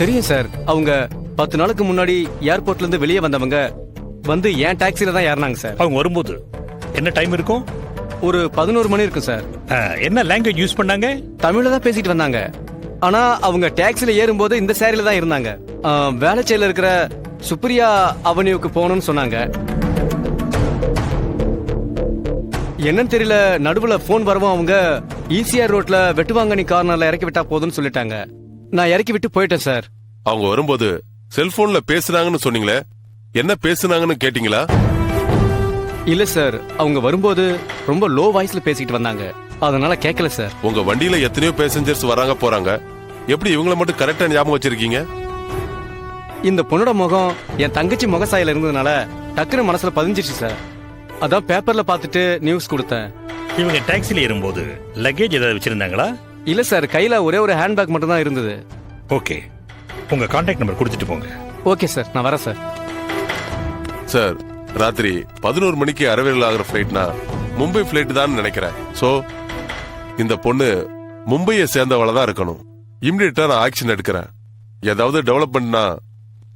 தெரியும் சார். அவங்க 10 நாளுக்கு முன்னாடி ஏர்போர்ட்ல இருந்து வெளியே வந்தவங்க வந்து என் டாக்ஸில தான் ஏறினாங்க சார். அவங்க வரும்போது என்ன டைம் இருக்கும்? ஒரு 11 மணி இருக்கும் சார். என்ன லாங்குவேஜ் யூஸ் பண்ணாங்க? தமிழ்ல தான் பேசிட்டு வந்தாங்க. ஆனா அவங்க டாக்ஸில ஏறும்போது இந்த சாரில தான் இருந்தாங்க. வேளச்சேரியில இருக்கிற சுப்ரியா அவென்யூக்கு போகணும்னு சொன்னாங்க. என்னன்னு தெரியல, நடுவுல போன் வரவும் அவங்க ஈசிஆர் ரோட்ல வெட்டுவாங்கனி கார்னர்ல இறக்கி விட்டா போதும்னு சொல்லிட்டாங்க. நான் இறக்கி விட்டு போயிட்டேன் சார். அவங்க வரும்போது செல்போன்ல பேசுனாங்கன்னு சொன்னீங்களே, என்ன பேசுனாங்கன்னு கேட்டீங்களா? இல்ல சார், அவங்க வரும்போது ரொம்ப லோ வாய்ஸ்ல பேசிட்டு வந்தாங்க, அதனால கேட்கல சார். உங்க வண்டியில எத்தனையோ பேசஞ்சர்ஸ் வராங்க போறாங்க, எப்படி இவங்கள மட்டும் கரெக்டா ஞாபகம் வச்சிருக்கீங்க? இந்த பொண்ணோட முகம் என் தங்கச்சி முகசாயில இருந்ததுனால டக்குனு மனசுல பதிஞ்சிச்சு சார். அதான் பேப்பர்ல பார்த்துட்டு நியூஸ் கொடுத்தேன். இவங்க டாக்ஸில ஏறும்போது லக்கேஜ் ஏதாவது வச்சிருந்தாங்களா? இல்ல சார், கையில ஒரே ஒரு ஹேண்ட்பேக் மட்டும் தான் இருந்தது. ஓகே, உங்க கான்டாக்ட் நம்பர் கொடுத்துட்டு போங்க. ஓகே சார், நான் வரேன் சார். சார், ராத்திரி 11 மணிக்கு அரைவேல் ஆகிற ஃபிளைட்னா மும்பை ஃபிளைட் தான் நினைக்கிறேன். சோ இந்த பொண்ணு மும்பையை சேர்ந்தவள தான் இருக்கணும். இமிடியேட்டா நான் ஆக்ஷன் எடுக்கிறேன். ஏதாவது டெவலப்மெண்ட்னா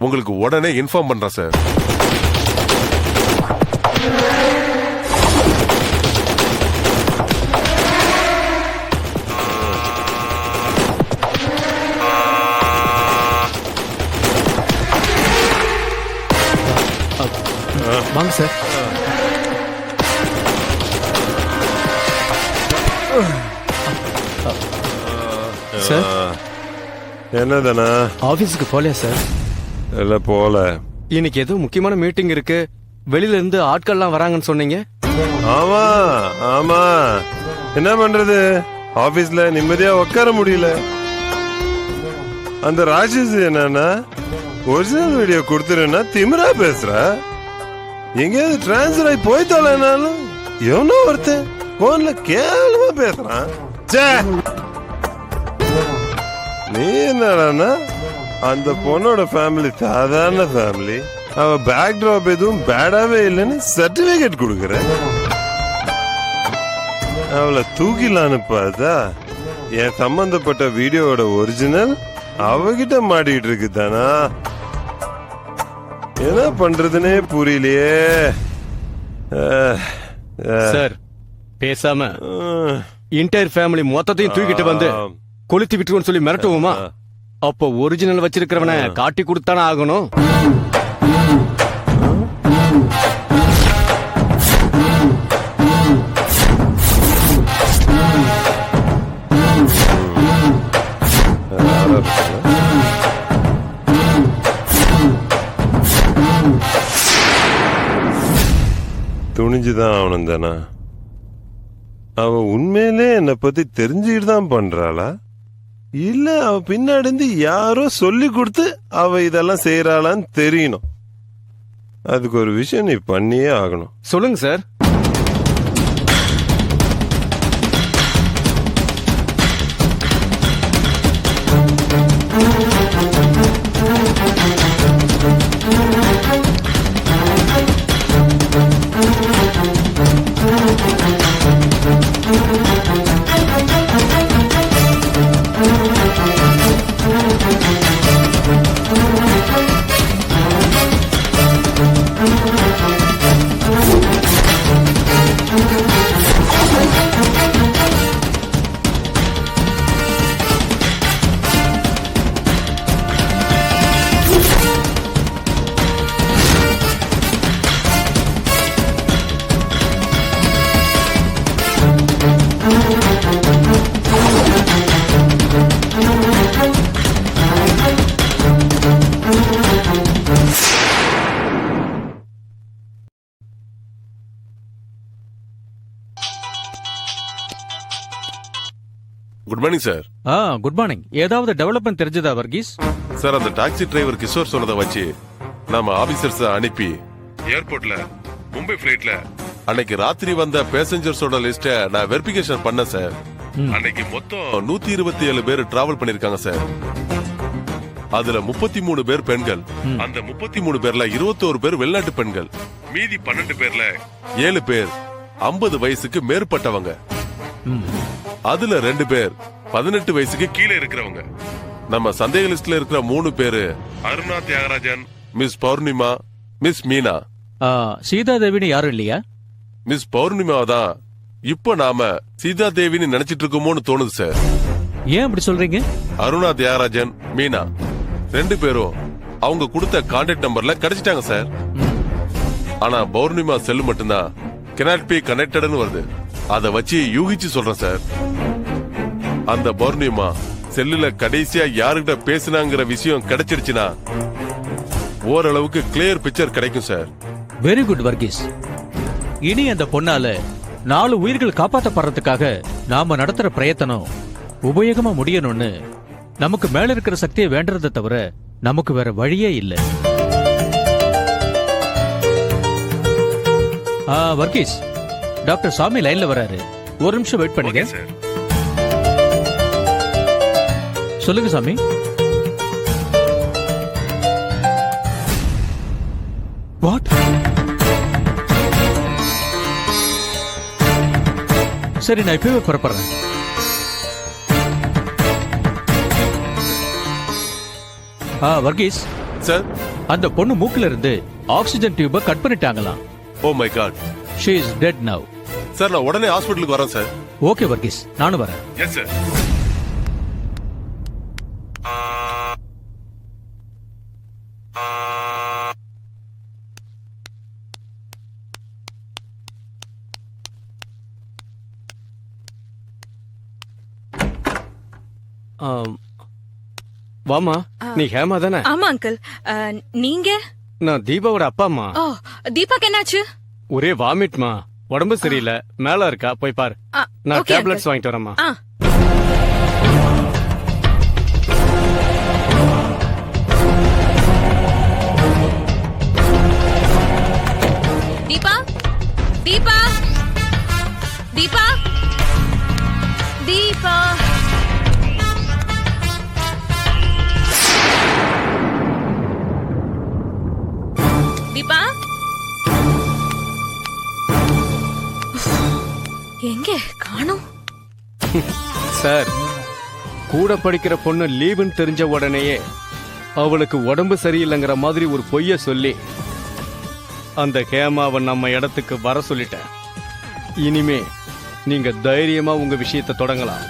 உங்களுக்கு உடனே இன்ஃபார்ம் பண்றேன் சார். வாங்க சார். சார், என்னதானா? ஆபீஸ்க்கு போலையா சார்? இல்ல போல. இன்னைக்கு ஏதோ முக்கியமான மீட்டிங் இருக்கு, வெளியில இருந்து ஆட்கள்லாம் வராங்கன்னு சொன்னீங்க. ஆமா ஆமா, என்ன பண்றது, ஆபீஸ்ல நிம்மதியா உட்கார முடியல. அந்த ராட்சஸ் என்னன்னா ஒரிஜினல் வீடியோ கொடுத்துருன்னா திமிரா பேசுற. எங்கேயாவது டிரான்ஸ்ஃபர் ஆகி போய்த்தாலும் எவனோ ஒருத்தன் போன்ல கேவலமா பேசுறான். நீ என்னடா, அந்த பொண்ணோட ஃபேமிலி சாதாரண ஃபேமிலி, அவ பேக் டிராப் எதுவும் பேடாவே இல்லைன்னு சர்டிபிகேட் கொடுக்கற. அவளை தூக்கிலான்னு பார்த்தா என் சம்பந்தப்பட்ட வீடியோவோட ஒரிஜினல் அவகிட்ட மாட்டிட்டு இருக்கு தானா. என்ன பண்றதுன்னே புரியலையே சார். பேசாம இன்டர் ஃபேமிலி மொத்தத்தையும் தூக்கிட்டு வந்து கொளுத்தி விட்டுருவோம்னு சொல்லி மிரட்டுவோமா? அப்போ ஒரிஜினல் வச்சிருக்கிறவனை காட்டி கொடுத்தானே ஆகணும். துணிஞ்சுதான் ஆகணும் தானா? அவ உண்மையிலே என்னை பத்தி தெரிஞ்சுக்கிட்டு தான் பண்றாளா, இல்ல அவ பின்னாடி இருந்து யாரோ சொல்லி கொடுத்து அவ இதெல்லாம் செய்யறாளான்னு தெரியணும். அதுக்கு ஒரு விஷயம் நீ பண்ணியே ஆகணும். சொல்லுங்க sir. Good morning sir. Good morning. ஏதாவது டெவலப்மெண்ட் தெரிஞ்சதா வர்கீஸ்? சார், அந்த டாக்ஸி டிரைவர் கிஷோர் சொன்னதை வச்சு நாம ஆபீசர்ஸ் அனுப்பி ஏர்போர்ட்ல மும்பை பிளைட்ல அன்னைக்கு ராத்திரி வந்த பேசஞ்சர்ஸோட லிஸ்ட நான் வெரிஃபிகேஷன் பண்ணேன் சார். அன்னைக்கு மொத்தம் 127 பேர் டிராவல் பண்ணிருக்காங்க சார். அதுல 33 பேர் பெண்கள். அந்த 33 பேர்ல 21 பேர் வெளிநாட்டு பெண்கள். மீதி 12 பேர்ல 7 பேர் 50 வயசுக்கு மேற்பட்டவங்க. அதுல 2 பேர் 18 வயசுக்கு கீழே இருக்கிறவங்க. நம்ம சந்தேக லிஸ்ட்ல இருக்கிற 3 பேரு அருணா தியாகராஜன், மிஸ் பௌர்ணிமா, மிஸ் மீனா. சீதா தேவின்னு யாரும் இல்லையா? மிஸ் பௌர்ணிமாவை தான் இப்போ நாம சீதா தேவின்னு நினைச்சிட்டு இருக்கோமோன்னு தோணுது சார். ஏன் அப்படி சொல்றீங்க? அருணா தியாகராஜன், மீனா 2 பேரும் அவங்க கொடுத்த கான்டாக்ட் நம்பர்ல கிடைச்சிட்டாங்க சார். ஆனா பௌர்ணிமா செல்லு மட்டும்தான் cannot be connectedனு வருது. அத வச்சு யூகிச்சு சொல்றேன் சார். அந்த பௌர்ணிமா செல்லுல கடைசியா யாருக்கிட்ட பேசினாங்கிற விஷயம் கிடைச்சிருச்சுன்னா ஓரளவுக்கு கிளியர் பிக்சர் கிடைக்கும் சார். Very good Varghese. இனி அந்த பொண்ணால 4 உயிர்கள் காப்பாற்றப்படுறதுக்காக நாம நடத்துற பிரயத்தனம் உபயோகமா முடியணும்னு நமக்கு மேல இருக்கிற சக்தியை வேண்டறதை தவிர நமக்கு வேற வழியே இல்லை. வர்கீஸ், டாக்டர் சாமி லைன்ல வராரு. ஒரு நிமிஷம் வெயிட் பண்ணுங்க. Okay sir. சொல்லுங்க சாமி. வாட்? சரி, நான் இப்பவே புறப்படுறேன். வர்கீஸ் சார், அந்த பொண்ணு மூக்குல இருந்து ஆக்சிஜன் டியூப கட் பண்ணிட்டாங்களாம். Oh my God. She is dead now. Sir, நான் உடனே ஹாஸ்பிட்டலுக்கு வரேன் சார். ஓகே வர்கீஸ், நானும் வரேன். Yes sir. வாமா, நீ ஹேமா தானே? ஆமா அங்கிள். நீங்க? நான் தீபாவோட அப்பா அம்மா. ஓ, தீபாக்கு என்னாச்சு? ஒரே வாமிட்மா, உடம்பு சரியில்லை, மேல இருக்கா, போய் பாரு. நான் ஓகே டேப்லெட்ஸ் வாங்கிட்டு வரேம்மா. தீபா, தீபா, தீபா, தீபா. தீபா, எங்க காணோம்? சார், கூட படிக்கிற பொண்ணு லீவுன்னு தெரிஞ்ச உடனேயே அவளுக்கு உடம்பு சரியில்லைங்கிற மாதிரி ஒரு பொய்ய சொல்லி அந்த ஹேமாவை நம்ம இடத்துக்கு வர சொல்லிட்டேன். இனிமே நீங்க தைரியமா உங்க விஷயத்தை தொடங்கலாம்.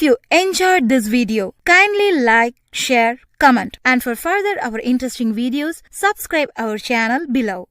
you enjoyed this video, kindly like, share, comment, and for further our interesting videos, subscribe our channel below.